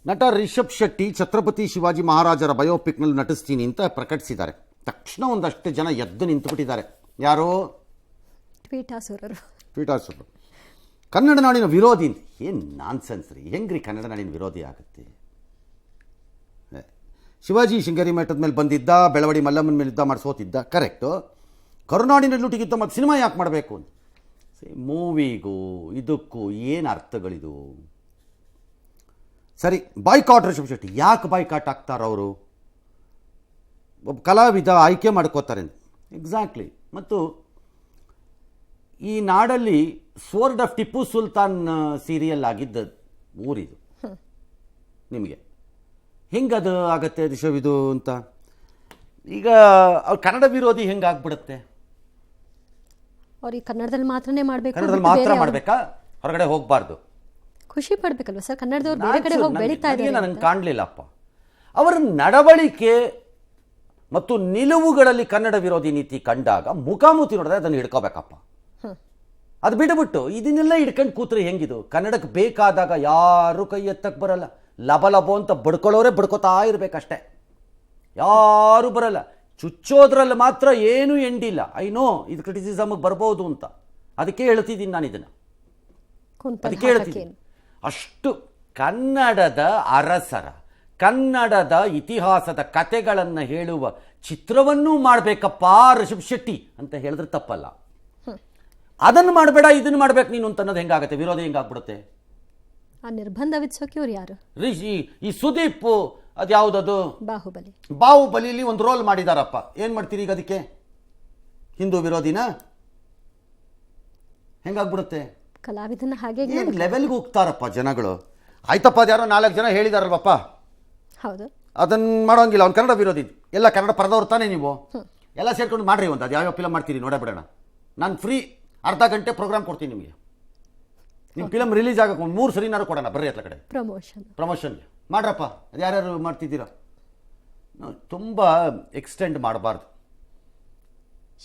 ನಟ ರಿಷಬ್ ಶೆಟ್ಟಿ ಛತ್ರಪತಿ ಶಿವಾಜಿ ಮಹಾರಾಜರ ಬಯೋಪಿಕ್ನಲ್ಲಿ ನಟಿಸ್ತೀನಿ ಅಂತ ಪ್ರಕಟಿಸಿದ್ದಾರೆ. ತಕ್ಷಣ ಒಂದಷ್ಟು ಜನ ಎದ್ದು ನಿಂತುಬಿಟ್ಟಿದ್ದಾರೆ. ಯಾರೋ ಟ್ವೀಟಾಸುರರು ಕನ್ನಡ ನಾಡಿನ ವಿರೋಧಿ ಅಂತ. ಏನು ನಾನ್ಸೆನ್ಸ್ ರೀ, ಹೆಂಗ್ರಿ ಕನ್ನಡ ನಾಡಿನ ವಿರೋಧಿ ಆಗುತ್ತೆ? ಶಿವಾಜಿ ಶೃಂಗೇರಿ ಮಠದ ಮೇಲೆ ಬಂದಿದ್ದ, ಬೆಳವಡಿ ಮಲ್ಲಮ್ಮನ ಮೇಲೆ ಯುದ್ಧ ಮಾಡಿಸೋತಿದ್ದ, ಕರೆಕ್ಟು. ಕರುನಾಡಿನಲ್ಲಿ ಲೂಟಿಗೆ ಯುದ್ಧ ಮತ್ತು ಸಿನಿಮಾ ಯಾಕೆ ಮಾಡಬೇಕು ಅಂತ. ಮೂವಿಗೂ ಇದಕ್ಕೂ ಏನು ಅರ್ಥಗಳಿದು? ಸರಿ, ಬಾಯ್ಕಾಟ್ ರಿಷಬ್ ಶೆಟ್ಟಿ ಯಾಕೆ ಬಾಯ್ಕಾಟ್ ಆಗ್ತಾರೆ ಅವರು? ಒಬ್ಬ ಕಲಾವಿದ ಆಯ್ಕೆ ಮಾಡ್ಕೋತಾರೆ ಎಕ್ಸಾಕ್ಟ್ಲಿ. ಮತ್ತು ಈ ನಾಡಲ್ಲಿ sword of Tipu Sultan serial ಆಗಿದ್ದ ಊರಿದು. ನಿಮಗೆ ಹೆಂಗದು ಆಗತ್ತೆ ರಿಷಬ್ ಇದು ಅಂತ? ಈಗ ಅವ್ರು ಕನ್ನಡ ವಿರೋಧಿ ಹೆಂಗಾಗ್ಬಿಡುತ್ತೆ? ಅವ್ರಿಗೆ ಕನ್ನಡದಲ್ಲಿ ಮಾತ್ರನೇ ಮಾಡಬೇಕು, ಕನ್ನಡದಲ್ಲಿ ಮಾತ್ರ ಮಾಡಬೇಕಾ? ಹೊರಗಡೆ ಹೋಗಬಾರ್ದು? ಖುಷಿ ಪಡ್ಬೇಕಲ್ವ ಸರ್? ಕನ್ನಡದವ್ರು ಬೇರೆ ಕಡೆ ಹೋಗಿ ಬೆಳೀತಾ ಇದ್ದಾರೆ. ನನಗೆ ಕಾಣಲಿಲ್ಲಪ್ಪ ಅವರ ನಡವಳಿಕೆ ಮತ್ತು ನಿಲುವುಗಳಲ್ಲಿ ಕನ್ನಡ ವಿರೋಧಿ ನೀತಿ ಕಂಡಾಗ ಮುಖಾಮುಖಿ ನೋಡಿದ್ರೆ ಅದನ್ನು ಹಿಡ್ಕೋಬೇಕಪ್ಪ. ಅದು ಬಿಡುಬಿಟ್ಟು ಇದನ್ನೆಲ್ಲ ಹಿಡ್ಕೊಂಡು ಕೂತ್ರೆ ಹೆಂಗಿದು? ಕನ್ನಡಕ್ಕೆ ಬೇಕಾದಾಗ ಯಾರು ಕೈ ಎತ್ತಕ್ಕೆ ಬರಲ್ಲ. ಲಬಲಬೋ ಅಂತ ಬಡ್ಕೊಳ್ಳೋರೆ ಬಡ್ಕೋತಾ ಇರಬೇಕಷ್ಟೆ, ಯಾರು ಬರಲ್ಲ. ಚುಚ್ಚೋದ್ರಲ್ಲಿ ಮಾತ್ರ ಏನೂ ಎಂಡಿಲ್ಲ. ಐನೋ ಇದು ಕ್ರಿಟಿಸಿಸಮ್ಗೆ ಬರ್ಬೋದು ಅಂತ, ಅದಕ್ಕೆ ಹೇಳ್ತಿದ್ದೀನಿ ನಾನು ಇದನ್ನು. ಅದಕ್ಕೆ ಹೇಳ್ತಿದ್ದೀನಿ, ಅಷ್ಟು ಕನ್ನಡದ ಅರಸರ, ಕನ್ನಡದ ಇತಿಹಾಸದ ಕತೆಗಳನ್ನು ಹೇಳುವ ಚಿತ್ರವನ್ನೂ ಮಾಡಬೇಕಪ್ಪ ರಿಷಬ್ ಶೆಟ್ಟಿ ಅಂತ ಹೇಳಿದ್ರೆ ತಪ್ಪಲ್ಲ. ಅದನ್ನು ಮಾಡಬೇಡ ಇದನ್ನು ಮಾಡ್ಬೇಕು ನೀನು ಅಂತ ಅನ್ನೋದು ಹೆಂಗಾಗತ್ತೆ? ವಿರೋಧ ಹೆಂಗಾಗ್ಬಿಡುತ್ತೆ? ಆ ನಿರ್ಬಂಧ ವಿಧಿಸೋಕೆ ಇವ್ರು ಯಾರು? ಈ ಸುದೀಪ್ ಅದ್ಯಾವುದದು ಬಾಹುಬಲಿಲಿ ಒಂದು ರೋಲ್ ಮಾಡಿದಾರಪ್ಪ. ಏನು ಮಾಡ್ತೀರಿ ಈಗ ಅದಕ್ಕೆ? ಹಿಂದೂ ವಿರೋಧಿನ ಹೆಂಗಾಗ್ಬಿಡುತ್ತೆ? ಕಲಾವಿದನ ಹಾಗೆ ಏನು ಲೆವೆಲ್ಗೆ ಹೋಗ್ತಾರಪ್ಪ ಜನಗಳು. ಆಯ್ತಪ್ಪ, ಅದು ಯಾರೋ 4 ಜನ ಹೇಳಿದಾರಲ್ವಪ್ಪ, ಹೌದು, ಅದನ್ನು ಮಾಡೋಂಗಿಲ್ಲ. ಅವ್ನು ಕನ್ನಡ ವಿರೋಧಿ. ಎಲ್ಲ ಕನ್ನಡ ಪರದವ್ರು ತಾನೇ ನೀವು? ಎಲ್ಲ ಸೇರ್ಕೊಂಡು ಮಾಡ್ರಿ ಒಂದು. ಅದು ಯಾವ್ಯಾವ ಫಿಲಮ್ ಮಾಡ್ತೀರಿ ನೋಡೇ ಬಿಡೋಣ. ನಾನು ಫ್ರೀ ಅರ್ಧ ಗಂಟೆ ಪ್ರೋಗ್ರಾಮ್ ಕೊಡ್ತೀನಿ ನಿಮಗೆ. ನಿಮ್ಮ ಫಿಲಮ್ ರಿಲೀಸ್ ಆಗಕ್ಕೆ 3 ಸರಿನಾರು ಕೊಡೋಣ, ಬರ್ರಿ ಅತ್ಲ ಕಡೆ ಪ್ರಮೋಷನ್ಗೆ ಮಾಡ್ರಪ್ಪ. ಅದು ಯಾರ್ಯಾರು ಮಾಡ್ತಿದ್ದೀರಾ? ತುಂಬ ಎಕ್ಸ್ಟೆಂಡ್ ಮಾಡಬಾರ್ದು.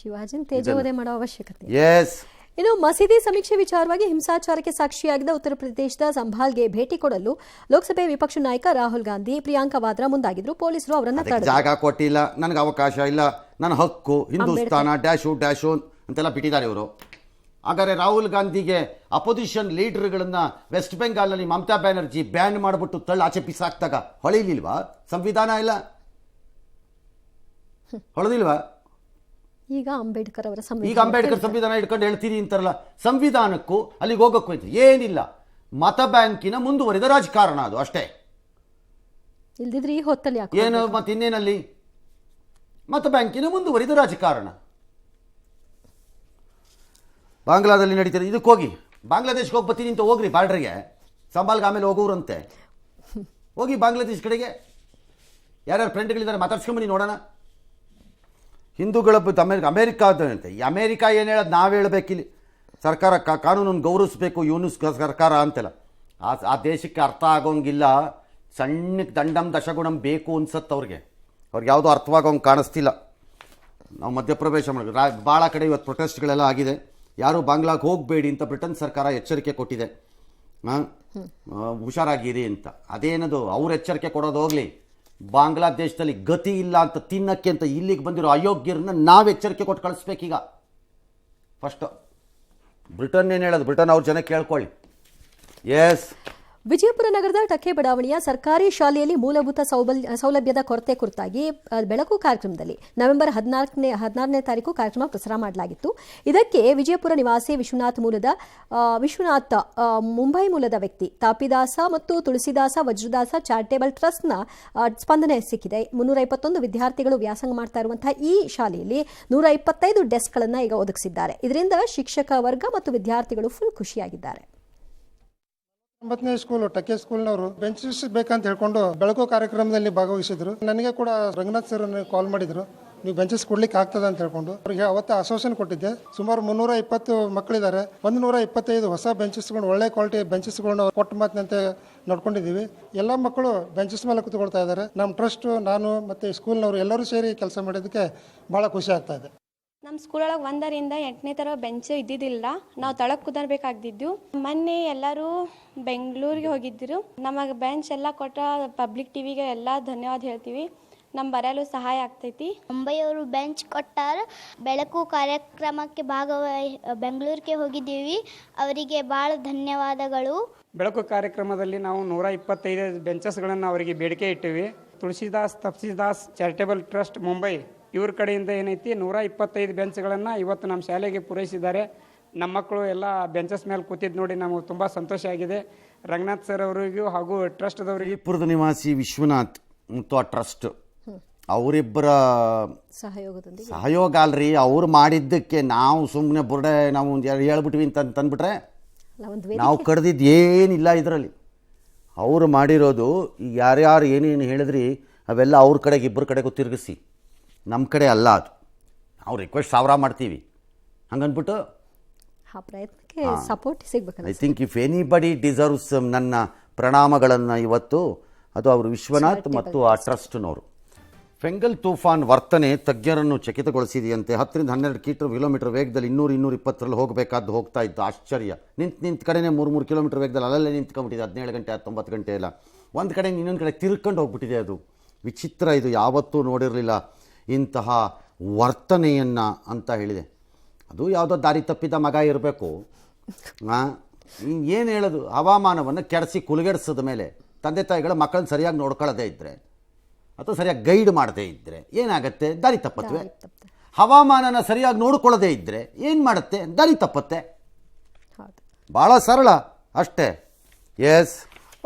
ಶಿವಾಜಿನ ತೇಜೋವಧೆ ಮಾಡೋ ಅವಶ್ಯಕತೆ. ಎಸ್. ಇನ್ನು ಮಸೀದಿ ಸಮೀಕ್ಷೆ ವಿಚಾರವಾಗಿ ಹಿಂಸಾಚಾರಕ್ಕೆ ಸಾಕ್ಷಿಯಾಗಿದ್ದ ಉತ್ತರ ಪ್ರದೇಶದ ಸಂಭಾಲ್ಗೆ ಭೇಟಿ ಕೊಡಲು ಲೋಕಸಭೆ ವಿಪಕ್ಷ ನಾಯಕ ರಾಹುಲ್ ಗಾಂಧಿ, ಪ್ರಿಯಾಂಕಾ ವಾದ್ರಾ ಮುಂದಾಗಿದ್ರು. ಪೊಲೀಸರು ಅವರನ್ನ ಜಾಗ ಕೊಟ್ಟಿಲ್ಲ, ನನಗೆ ಅವಕಾಶ ಇಲ್ಲ, ನನ್ನ ಹಕ್ಕು, ಹಿಂದೂಸ್ತಾನ ಡ್ಯಾಶು ಅಂತೆಲ್ಲ ಬಿಟ್ಟಿದ್ದಾರೆ ಇವರು. ಹಾಗಾದರೆ ರಾಹುಲ್ ಗಾಂಧಿಗೆ ಅಪೋಸಿಷನ್ ಲೀಡರ್ಗಳನ್ನ ವೆಸ್ಟ್ ಬೆಂಗಾಲ್ನಲ್ಲಿ ಮಮತಾ ಬ್ಯಾನರ್ಜಿ ಬ್ಯಾನ್ ಮಾಡಿಬಿಟ್ಟು ಆಚೆ ಪಿಸಾಕ್ತಾಗ ಹೊಳಿಲಿಲ್ವಾ? ಸಂವಿಧಾನ ಇಲ್ಲ ಹೊಳೆದಿಲ್ವಾ? ಈಗ ಅಂಬೇಡ್ಕರ್ ಸಂವಿಧಾನ ಇಟ್ಕೊಂಡು ಹೇಳ್ತೀರಿ ಅಂತಾರಲ್ಲ. ಸಂವಿಧಾನಕ್ಕೂ ಅಲ್ಲಿಗೆ ಹೋಗಕ್ಕೂ ಏನಿಲ್ಲ. ಮತ ಬ್ಯಾಂಕಿನ ಮುಂದುವರಿದ ರಾಜಕಾರಣ ಅದು ಅಷ್ಟೇ. ಇಲ್ದಿದ್ರೆ ಈ ಹೊತ್ತಲ್ಲಿ ಏನು ಮತ್ತೆ ಇನ್ನೇನಲ್ಲಿ? ಮತ ಬ್ಯಾಂಕಿನ ಮುಂದುವರಿದ ರಾಜಕಾರಣ. ಬಾಂಗ್ಲಾದಲ್ಲಿ ನಡೀತದೆ. ಇದಕ್ಕೆ ಹೋಗಿ ಬಾಂಗ್ಲಾದೇಶ್ಗೆ ಹೋಗಿ ಬರ್ತೀನಿ ಅಂತ ಹೋಗ್ರಿ, ಬಾರ್ಡ್ರಿಗೆ ಸಂಬಾಲ್ಗೆ ಆಮೇಲೆ ಹೋಗೋರಂತೆ. ಹೋಗಿ ಬಾಂಗ್ಲಾದೇಶ್ ಕಡೆಗೆ ಯಾರ್ಯಾರು ಫ್ರೆಂಡ್ಗಳಿದ್ದಾರೆ ಮಾತಾಡ್ಸ್ಕೊಂಬನಿ ನೋಡೋಣ. ಹಿಂದೂಗಳ ಅಮೇರಿಕಾದಂತೆ. ಈ ಅಮೇರಿಕಾ ಏನು ಹೇಳೋದು ನಾವು ಹೇಳಬೇಕಿಲ್ಲಿ. ಸರ್ಕಾರ ಕಾನೂನನ್ನು ಗೌರವಿಸಬೇಕು, ಇವನು ಸರ್ಕಾರ ಅಂತೆಲ್ಲ. ಆ ದೇಶಕ್ಕೆ ಅರ್ಥ ಆಗೋಂಗಿಲ್ಲ. ಸಣ್ಣಕ್ಕೆ ದಂಡಂ ದಶಗುಣಂ ಬೇಕು ಅನ್ಸತ್ತೆ ಅವ್ರಿಗೆ ಯಾವುದೋ ಅರ್ಥವಾಗೋಂಗೆ ಕಾಣಿಸ್ತಿಲ್ಲ. ನಾವು ಮಧ್ಯಪ್ರವೇಶ ಮಾಡಿದ್ವಿ. ಭಾಳ ಕಡೆ ಇವತ್ತು ಪ್ರೊಟೆಸ್ಟ್ಗಳೆಲ್ಲ ಆಗಿದೆ. ಯಾರು ಬಾಂಗ್ಲಾಗೆ ಹೋಗಬೇಡಿ ಅಂತ ಬ್ರಿಟನ್ ಸರ್ಕಾರ ಎಚ್ಚರಿಕೆ ಕೊಟ್ಟಿದೆ. ಹುಷಾರಾಗಿರಿ ಅಂತ. ಅದೇನದು ಅವ್ರು ಎಚ್ಚರಿಕೆ ಕೊಡೋದು ಹೋಗಲಿ, ಬಾಂಗ್ಲಾದೇಶದಲ್ಲಿ ಗತಿ ಇಲ್ಲ ಅಂತ ತಿನ್ನಕ್ಕೆ ಅಂತ ಇಲ್ಲಿಗೆ ಬಂದಿರೋ ಅಯೋಗ್ಯರನ್ನ ನಾವು ಎಚ್ಚರಿಕೆ ಕೊಟ್ಟು ಕಳಿಸ್ಬೇಕೀಗ. ಫಸ್ಟು ಬ್ರಿಟನ್ ಏನು ಹೇಳೋದು, ಬ್ರಿಟನ್ ಅವ್ರ ಜನ ಕೇಳ್ಕೊಳ್ಳಿ. ಎಸ್. ವಿಜಯಪುರ ನಗರದ ಟಕ್ಕೆ ಬಡಾವಣೆಯ ಸರ್ಕಾರಿ ಶಾಲೆಯಲ್ಲಿ ಮೂಲಭೂತ ಸೌಲಭ್ಯದ ಕೊರತೆ ಕುರಿತಾಗಿ ಬೆಳಕು ಕಾರ್ಯಕ್ರಮದಲ್ಲಿ ನವೆಂಬರ್ 16ನೇ ತಾರೀಕು ಕಾರ್ಯಕ್ರಮ ಪ್ರಸಾರ ಮಾಡಲಾಗಿತ್ತು. ಇದಕ್ಕೆ ವಿಜಯಪುರ ನಿವಾಸಿ ವಿಶ್ವನಾಥ್ ಮುಂಬೈ ಮೂಲದ ವ್ಯಕ್ತಿ, ತಾಪಿದಾಸ ಮತ್ತು ತುಳಸಿದಾಸ ವಜ್ರದಾಸ ಚಾರಿಟೇಬಲ್ ಟ್ರಸ್ಟ್ನ ಸ್ಪಂದನೆ ಸಿಕ್ಕಿದೆ. 321 ವಿದ್ಯಾರ್ಥಿಗಳು ವ್ಯಾಸಂಗ ಮಾಡ್ತಾ ಇರುವಂತಹ ಈ ಶಾಲೆಯಲ್ಲಿ 125 ಡೆಸ್ಕ್ಗಳನ್ನು ಈಗ ಒದಗಿಸಿದ್ದಾರೆ. ಇದರಿಂದ ಶಿಕ್ಷಕ ವರ್ಗ ಮತ್ತು ವಿದ್ಯಾರ್ಥಿಗಳು ಫುಲ್ ಖುಷಿಯಾಗಿದ್ದಾರೆ. 9ನೇ ಸ್ಕೂಲ್ ಟಕ್ಕೆ ಸ್ಕೂಲ್ನವರು ಬೆಂಚಸ್ ಬೇಕಂತ ಹೇಳ್ಕೊಂಡು ಬೆಳಕು ಕಾರ್ಯಕ್ರಮದಲ್ಲಿ ಭಾಗವಹಿಸಿದ್ರು. ನನಗೆ ಕೂಡ ರಂಗನಾಥ್ ಸರ್ ಕಾಲ್ ಮಾಡಿದ್ರು, ನೀವು ಬೆಂಚಸ್ ಕೊಡ್ಲಿಕ್ಕೆ ಆಗ್ತದ ಅಂತ ಹೇಳ್ಕೊಂಡು. ಅವ್ರಿಗೆ ಅವತ್ತು ಆಶ್ವಾಸನೆ ಕೊಟ್ಟಿದ್ದೆ. ಸುಮಾರು 320 ಮಕ್ಕಳಿದ್ದಾರೆ. 125 ಹೊಸ ಬೆಂಚಸ್ಗಳು, ಒಳ್ಳೆ ಕ್ವಾಲಿಟಿ ಬೆಂಚಸ್ಗಳನ್ನ ಕೊಟ್ಟು ಮಾತಿನಂತೆ ನಡ್ಕೊಂಡಿದ್ದೀವಿ. ಎಲ್ಲ ಮಕ್ಕಳು ಬೆಂಚಸ್ ಮೇಲೆ ಕೂತ್ಕೊಳ್ತಾ ಇದ್ದಾರೆ. ನಮ್ಮ ಟ್ರಸ್ಟ್, ನಾನು ಮತ್ತೆ ಸ್ಕೂಲ್ನವರು ಎಲ್ಲರೂ ಸೇರಿ ಕೆಲಸ ಮಾಡಿದ್ದಕ್ಕೆ ಬಹಳ ಖುಷಿ ಆಗ್ತಾ ಇದೆ. ನಮ್ಮ ಸ್ಕೂಲೊಳಗೆ 1ರಿಂದ 8ನೇ ತರ ಬೆಂಚ್ ಇದ್ದಿದ್ದಿಲ್ಲ. ನಾವು ತಳಕ್ಕೆ ಕುದರ್ಬೇಕಾಗ್ದಿದ್ದು. ಮೊನ್ನೆ ಎಲ್ಲರೂ ಬೆಂಗಳೂರಿಗೆ ಹೋಗಿದ್ದರು. ನಮಗೆ ಬೆಂಚ್ ಎಲ್ಲ ಕೊಟ್ಟ ಪಬ್ಲಿಕ್ ಟಿವಿಗೆ ಎಲ್ಲ ಧನ್ಯವಾದ ಹೇಳ್ತೀವಿ. ನಮ್ಮ ಬರೆಯಲು ಸಹಾಯ ಆಗ್ತೈತಿ. ಮುಂಬೈಯವರು ಬೆಂಚ್ ಕೊಟ್ಟಾರ. ಬೆಳಕು ಕಾರ್ಯಕ್ರಮಕ್ಕೆ ಬೆಂಗಳೂರಿಗೆ ಹೋಗಿದ್ದೀವಿ. ಅವರಿಗೆ ಭಾಳ ಧನ್ಯವಾದಗಳು. ಬೆಳಕು ಕಾರ್ಯಕ್ರಮದಲ್ಲಿ ನಾವು 125 ಬೆಂಚಸ್ಗಳನ್ನು ಅವರಿಗೆ ಬೇಡಿಕೆ ಇಟ್ಟಿವಿ. ತುಳಸಿದಾಸ್ ತಪ್ಸಿದಾಸ್ ಚಾರಿಟೇಬಲ್ ಟ್ರಸ್ಟ್ ಮುಂಬೈ ಇವ್ರ ಕಡೆಯಿಂದ ಏನೈತಿ 125 ಬೆಂಚ್ಗಳನ್ನು ಇವತ್ತು ನಮ್ಮ ಶಾಲೆಗೆ ಪೂರೈಸಿದ್ದಾರೆ. ನಮ್ಮ ಮಕ್ಕಳು ಎಲ್ಲ ಬೆಂಚಸ್ ಮೇಲೆ ಕೂತಿದ್ದು ನೋಡಿ ನಮಗೆ ತುಂಬ ಸಂತೋಷ ಆಗಿದೆ. ರಂಗನಾಥ್ ಸರ್ ಅವರಿಗೂ ಹಾಗೂ ಟ್ರಸ್ಟ್ದವರಿಗೆ ಪುರದ ನಿವಾಸಿ ವಿಶ್ವನಾಥ್ ಮತ್ತು ಆ ಟ್ರಸ್ಟ್ ಅವರಿಬ್ಬರ ಸಹಯೋಗದೊಂದಿಗೆ ಸಹಯೋಗ ಅಲ್ರಿ. ಅವ್ರು ಮಾಡಿದ್ದಕ್ಕೆ ನಾವು ಸುಮ್ಮನೆ ಬುರ್ಡೆ ನಾವು ಹೇಳ್ಬಿಟ್ವಿ ಅಂತ ತಂದ್ಬಿಟ್ರೆ ಅಲ್ಲ, ಒಂದು ವೇದಿಕೆ ನಾವು ಕಡ್ದಿದ್ದು ಏನಿಲ್ಲ ಇದರಲ್ಲಿ. ಅವರು ಮಾಡಿರೋದು ಈಗ ಯಾರ್ಯಾರು ಏನೇನು ಹೇಳಿದ್ರಿ ಅವೆಲ್ಲ ಅವ್ರ ಕಡೆಗೆ ಇಬ್ಬರ ಕಡೆಗೂ ತಿರುಗಿಸಿ, ನಮ್ಮ ಕಡೆ ಅಲ್ಲ ಅದು. ನಾವು ರಿಕ್ವೆಸ್ಟ್ 1000 ಮಾಡ್ತೀವಿ ಹಂಗನ್ಬಿಟ್ಟು ಆ ಪ್ರಯತ್ನಕ್ಕೆ ಸಪೋರ್ಟ್ ಸಿಗ್ಬೇಕಲ್ಲ. I think if anybody deserves ನನ್ನ ಪ್ರಣಾಮಗಳನ್ನು ಇವತ್ತು ಅದು ಅವರು ವಿಶ್ವನಾಥ್ ಮತ್ತು ಆ ಟ್ರಸ್ಟ್ನವರು. ಫೆಂಗಲ್ ತೂಫಾನ್ ವರ್ತನೆ ತಜ್ಞರನ್ನು ಚಕಿತಗೊಳಿಸಿದೆಯಂತೆ. 10ರಿಂದ 12 ಕಿಲೋಮೀಟರ್ ವೇಗದಲ್ಲಿ 200-220 ಹೋಗಬೇಕಾದ್ದು ಹೋಗ್ತಾ ಇತ್ತು. ಆಶ್ಚರ್ಯ. ನಿಂತ ಕಡೆನೇ 3 ಕಿಲೋಮೀಟರ್ ವೇಗದಲ್ಲಿ ಅಲ್ಲಲ್ಲೇ ನಿಂತ್ಕೊಂಡ್ಬಿಟ್ಟಿದೆ. 17 ಗಂಟೆ 19 ಗಂಟೆ ಎಲ್ಲ ಒಂದು ಕಡೆ ಇನ್ನೊಂದು ಕಡೆ ತಿರ್ಕೊಂಡು ಹೋಗ್ಬಿಟ್ಟಿದೆ. ಅದು ವಿಚಿತ್ರ. ಇದು ಯಾವತ್ತೂ ನೋಡಿರಲಿಲ್ಲ ಇಂತಹ ವರ್ತನೆಯನ್ನು ಅಂತ ಹೇಳಿದೆ. ಅದು ಯಾವುದೋ ದಾರಿ ತಪ್ಪಿದ ಮಗ ಇರಬೇಕು. ಏನು ಹೇಳೋದು, ಹವಾಮಾನವನ್ನು ಕೆಡಿಸಿ ಕುಲಗೆಡಿಸಿದ ಮೇಲೆ ತಂದೆ ತಾಯಿಗಳು ಮಕ್ಕಳನ್ನ ಸರಿಯಾಗಿ ನೋಡ್ಕೊಳ್ಳೋದೇ ಇದ್ದರೆ ಅಥವಾ ಸರಿಯಾಗಿ ಗೈಡ್ ಮಾಡದೇ ಇದ್ದರೆ ಏನಾಗುತ್ತೆ? ದಾರಿ ತಪ್ಪತ್ವೆ. ಹವಾಮಾನನ ಸರಿಯಾಗಿ ನೋಡ್ಕೊಳ್ಳೋದೇ ಇದ್ದರೆ ಏನು ಮಾಡುತ್ತೆ? ದಾರಿ ತಪ್ಪತ್ತೆ. ಹೌದು. ಭಾಳ ಸರಳ ಅಷ್ಟೇ. ಎಸ್.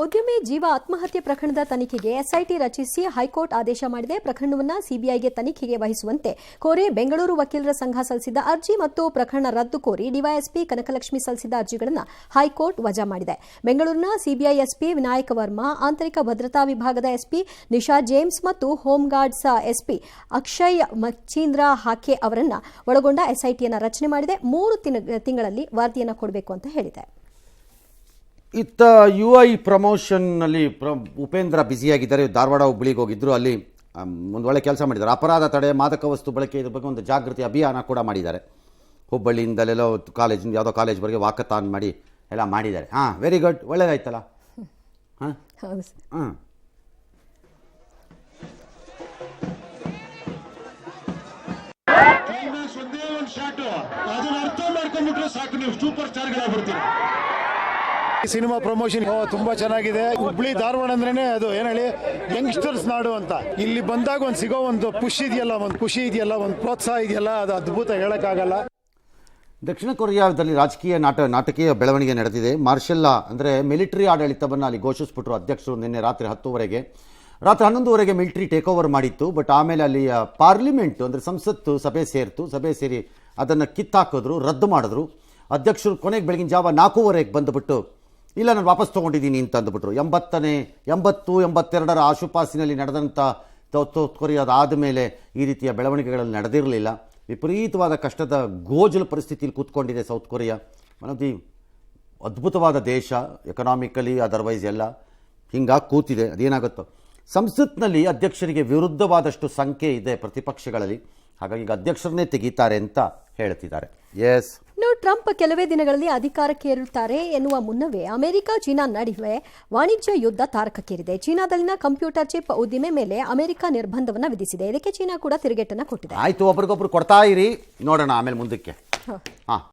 ಉದ್ಯಮಿ ಜೀವ ಆತ್ಮಹತ್ಯೆ ಪ್ರಕರಣದ ತನಿಖೆಗೆ ಎಸ್ಐಟಿ ರಚಿಸಿ ಹೈಕೋರ್ಟ್ ಆದೇಶ ಮಾಡಿದೆ. ಪ್ರಕರಣವನ್ನು ಸಿಬಿಐಗೆ ತನಿಖೆಗೆ ವಹಿಸುವಂತೆ ಕೋರಿ ಬೆಂಗಳೂರು ವಕೀಲರ ಸಂಘ ಸಲ್ಲಿಸಿದ್ದ ಅರ್ಜಿ ಮತ್ತು ಪ್ರಕರಣ ರದ್ದು ಕೋರಿ ಡಿವೈಎಸ್ಪಿ ಕನಕಲಕ್ಷ್ಮಿ ಸಲ್ಲಿಸಿದ ಅರ್ಜಿಗಳನ್ನು ಹೈಕೋರ್ಟ್ ವಜಾ ಮಾಡಿದೆ. ಬೆಂಗಳೂರಿನ ಸಿಬಿಐ ಎಸ್ಪಿ ವಿನಾಯಕ ವರ್ಮಾ, ಆಂತರಿಕ ಭದ್ರತಾ ವಿಭಾಗದ ಎಸ್ಪಿ ನಿಶಾ ಜೇಮ್ಸ್ ಮತ್ತು home guards SP Akshay Machindra ಹಾಕೆ ಅವರನ್ನು ಒಳಗೊಂಡ ಎಸ್ಐಟಿಯನ್ನು ರಚನೆ ಮಾಡಿದೆ. 3 ತಿಂಗಳಲ್ಲಿ ವರದಿಯನ್ನು ಕೊಡಬೇಕು ಅಂತ ಹೇಳಿದೆ. ಇತ್ತ UI ಪ್ರಮೋಷನ್ನಲ್ಲಿ ಉಪೇಂದ್ರ ಬ್ಯುಸಿಯಾಗಿದ್ದಾರೆ. ಧಾರವಾಡ ಹುಬ್ಬಳ್ಳಿಗೆ ಹೋಗಿದ್ದರು. ಅಲ್ಲಿ ಒಂದು ಒಳ್ಳೆ ಕೆಲಸ ಮಾಡಿದ್ದಾರೆ. ಅಪರಾಧ ತಡೆ, ಮಾದಕ ವಸ್ತು ಬಳಕೆ ಇದ್ರ ಬಗ್ಗೆ ಒಂದು ಜಾಗೃತಿ ಅಭಿಯಾನ ಕೂಡ ಮಾಡಿದ್ದಾರೆ. ಹುಬ್ಬಳ್ಳಿಯಿಂದಲೆಲ್ಲೋ ಕಾಲೇಜಿಂದ ಯಾವುದೋ ಕಾಲೇಜ್ವರೆಗೆ ವಾಕಥಾನ್ ಮಾಡಿ ಎಲ್ಲ ಮಾಡಿದ್ದಾರೆ. Very good. ಒಳ್ಳೇದಾಯ್ತಲ್ಲ. ಹೌದು. ಒಂದೇ ಒಂದು ಶಾಟ್ ಅದನ್ನ ಅರ್ಥ ಮಾಡ್ಕೊಂಡ್ಬಿಟ್ರೆ ಸಾಕು, ನೀವು ಸೂಪರ್ ಸ್ಟಾರ್ಗಳಾಗ್ಬಿಡ್ತೀರಿ. ಸಿನಿಮಾ ಪ್ರಮೋಷನ್ ತುಂಬಾ ಚೆನ್ನಾಗಿದೆ. ಹುಬ್ಳಿ ಧಾರವಾಡ ಅಂದ್ರೇನೆ ಅದು ಏನ್ ಹೇಳಿ ಯಂಗ್ಸ್ಟರ್ಸ್ ನಾಡು ಅಂತ. ಇಲ್ಲಿ ಬಂದಾಗ ಒಂದು ಸಿಗೋ ಒಂದು ಪುಷ್ ಇದೆಯಲ್ಲ, ಒಂದು ಖುಷಿ ಇದೆಯಲ್ಲ, ಒಂದು ಪ್ರೋತ್ಸಾಹ ಇದೆಯಲ್ಲ, ಅದು ಅದ್ಭುತ, ಹೇಳಕ್ಕಾಗಲ್ಲ. ದಕ್ಷಿಣ ಕೊರಿಯಾದಲ್ಲಿ ರಾಜಕೀಯ ನಾಟಕೀಯ ಬೆಳವಣಿಗೆ ನಡೆದಿದೆ. ಮಾರ್ಷಲ್ ಲಾ ಅಂದರೆ ಮಿಲಿಟರಿ ಆಡಳಿತವನ್ನು ಅಲ್ಲಿ ಘೋಷಿಸ್ಬಿಟ್ರು ಅಧ್ಯಕ್ಷರು. ನಿನ್ನೆ ರಾತ್ರಿ 10ವರೆಗೆ, ರಾತ್ರಿ 11ವರೆಗೆ ಮಿಲಿಟರಿ ಟೇಕ್ ಓವರ್ ಮಾಡಿತ್ತು. ಬಟ್ ಆಮೇಲೆ ಅಲ್ಲಿ ಪಾರ್ಲಿಮೆಂಟು ಅಂದರೆ ಸಂಸತ್ತು ಸಭೆ ಸೇರಿ ಅದನ್ನು ಕಿತ್ತಾಕಿದ್ರು, ರದ್ದು ಮಾಡಿದ್ರು. ಅಧ್ಯಕ್ಷರು ಕೊನೆಗೆ ಬೆಳಗಿನ ಜಾವ 4ವರೆಗೆ ಬಂದುಬಿಟ್ಟು ಇಲ್ಲ ನಾನು ವಾಪಸ್ ತೊಗೊಂಡಿದ್ದೀನಿ ಅಂತ ಅಂದುಬಿಟ್ರು. 82ರ ಆಶುಪಾಸಿನಲ್ಲಿ ನಡೆದಂಥ ಸೌತ್ ಕೊರಿಯಾದ ಮೇಲೆ ಈ ರೀತಿಯ ಬೆಳವಣಿಗೆಗಳಲ್ಲಿ ನಡೆದಿರಲಿಲ್ಲ. ವಿಪರೀತವಾದ ಕಷ್ಟದ ಗೋಜಲು ಪರಿಸ್ಥಿತಿಯಲ್ಲಿ ಕೂತ್ಕೊಂಡಿದೆ South Korea. One of the ಅದ್ಭುತವಾದ ದೇಶ ಎಕನಾಮಿಕಲಿ ಅದರ್ವೈಸ್ ಎಲ್ಲ ಹಿಂಗಾಗಿ ಕೂತಿದೆ. ಅದೇನಾಗುತ್ತೋ. ಸಂಸತ್ನಲ್ಲಿ ಅಧ್ಯಕ್ಷರಿಗೆ ವಿರುದ್ಧವಾದಷ್ಟು ಸಂಖ್ಯೆ ಇದೆ ಪ್ರತಿಪಕ್ಷಗಳಲ್ಲಿ. ಹಾಗಾಗಿ ಈಗ ಅಧ್ಯಕ್ಷರನ್ನೇ ತೆಗೀತಾರೆ ಅಂತ ಹೇಳ್ತಿದ್ದಾರೆ. ಎಸ್. ಇನ್ನು ಟ್ರಂಪ್ ಕೆಲವೇ ದಿನಗಳಲ್ಲಿ ಅಧಿಕಾರಕ್ಕೇರುತ್ತಾರೆ ಎನ್ನುವ ಮುನ್ನವೇ ಅಮೆರಿಕ ಚೀನಾ ನಡುವೆ ವಾಣಿಜ್ಯ ಯುದ್ಧ ತಾರಕಕ್ಕೇರಿದೆ. ಚೀನಾದಲ್ಲಿನ ಕಂಪ್ಯೂಟರ್ ಚಿಪ್ ಉದ್ದಿಮೆ ಮೇಲೆ ಅಮೆರಿಕ ನಿರ್ಬಂಧವನ್ನು ವಿಧಿಸಿದೆ. ಇದಕ್ಕೆ ಚೀನಾ ಕೂಡ ತಿರುಗೇಟನ್ನು ಕೊಟ್ಟಿದೆ. ಆಯ್ತು, ಒಬ್ರಿಗೊಬ್ರು ಕೊಡ್ತಾ ಇರಿ, ನೋಡೋಣ ಆಮೇಲೆ ಮುಂದಕ್ಕೆ.